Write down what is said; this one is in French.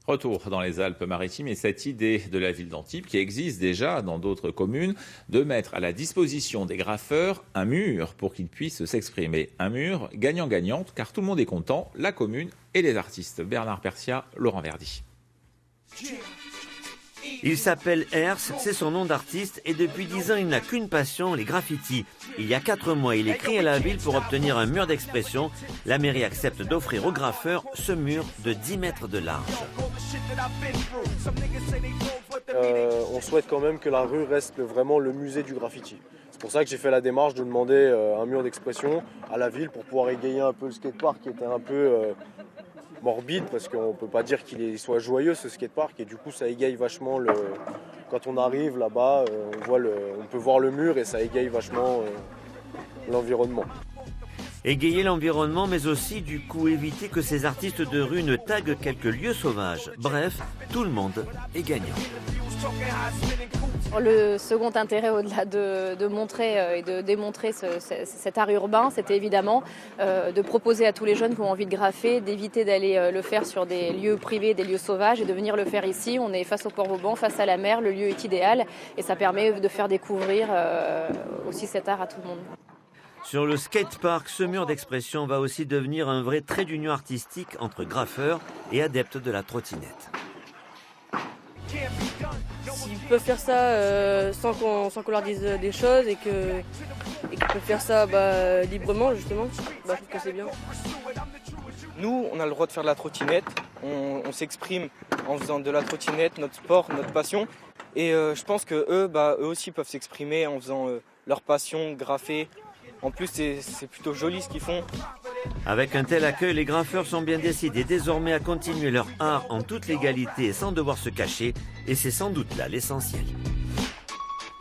Retour dans les Alpes-Maritimes et cette idée de la ville d'Antibes, qui existe déjà dans d'autres communes, de mettre à la disposition des graffeurs un mur pour qu'ils puissent s'exprimer. Un mur gagnant-gagnant, car tout le monde est content, la commune et les artistes. Bernard Persia, Laurent Verdy. Il s'appelle Hers, c'est son nom d'artiste et depuis 10 ans il n'a qu'une passion, les graffitis. Il y a 4 mois, il écrit à la ville pour obtenir un mur d'expression. La mairie accepte d'offrir aux graffeurs ce mur de 10 mètres de large. On souhaite quand même que la rue reste vraiment le musée du graffiti. C'est pour ça que j'ai fait la démarche de demander un mur d'expression à la ville pour pouvoir égayer un peu le skatepark qui était un peu morbide, parce qu'on ne peut pas dire qu'il soit joyeux ce skatepark, et du coup ça égaye vachement quand on arrive là-bas, on peut voir le mur et ça égaye vachement l'environnement. Égayer l'environnement, mais aussi du coup éviter que ces artistes de rue ne taguent quelques lieux sauvages. Bref, tout le monde est gagnant. Le second intérêt, au-delà de montrer et de démontrer cet art urbain, c'était évidemment de proposer à tous les jeunes qui ont envie de graffer, d'éviter d'aller le faire sur des lieux privés, des lieux sauvages, et de venir le faire ici. On est face au port Vauban, face à la mer, le lieu est idéal et ça permet de faire découvrir aussi cet art à tout le monde. Sur le skatepark, ce mur d'expression va aussi devenir un vrai trait d'union artistique entre graffeurs et adeptes de la trottinette. S'ils peuvent faire ça sans qu'on leur dise des choses et qu'ils peuvent faire ça librement, justement, je trouve que c'est bien. Nous, on a le droit de faire de la trottinette, on s'exprime en faisant de la trottinette, notre sport, notre passion. Et je pense qu'eux aussi peuvent s'exprimer en faisant leur passion, graffer. En plus, c'est plutôt joli ce qu'ils font. Avec un tel accueil, les graffeurs sont bien décidés désormais à continuer leur art en toute légalité et sans devoir se cacher. Et c'est sans doute là l'essentiel.